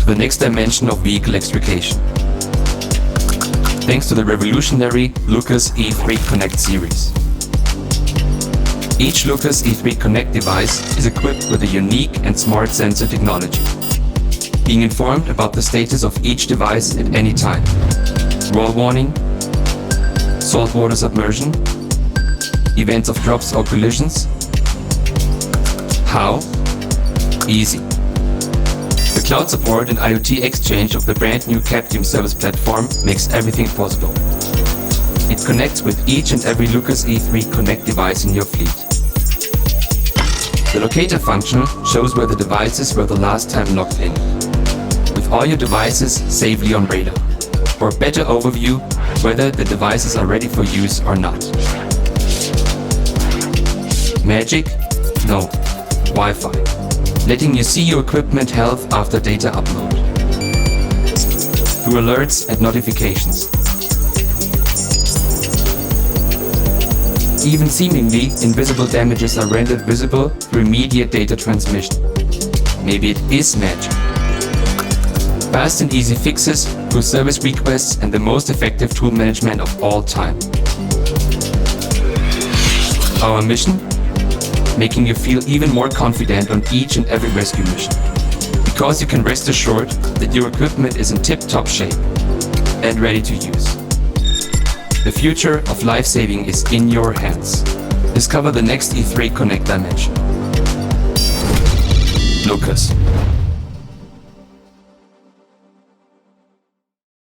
the next dimension of vehicle extrication. Thanks to the revolutionary LUKAS E3 Connect series. Each LUKAS E3 Connect device is equipped with a unique and smart sensor technology, being informed about the status of each device at any time. Roll warning, saltwater submersion, events of drops or collisions. How? Easy. The cloud support and IoT-exchange of the brand new Caption service platform makes everything possible. It connects with each and every LUKAS E3 Connect device in your fleet. The locator function shows where the devices were the last time logged in, with all your devices safely on radar. For a better overview, whether the devices are ready for use or not. Magic? No. Wi-Fi. Letting you see your equipment health after data upload. Through alerts and notifications. Even seemingly invisible damages are rendered visible through immediate data transmission. Maybe it is magic. Fast and easy fixes through service requests and the most effective tool management of all time. Our mission? Making you feel even more confident on each and every rescue mission. Because you can rest assured that your equipment is in tip-top shape and ready to use. The future of life-saving is in your hands. Discover the next E3 Connect dimension. LUKAS.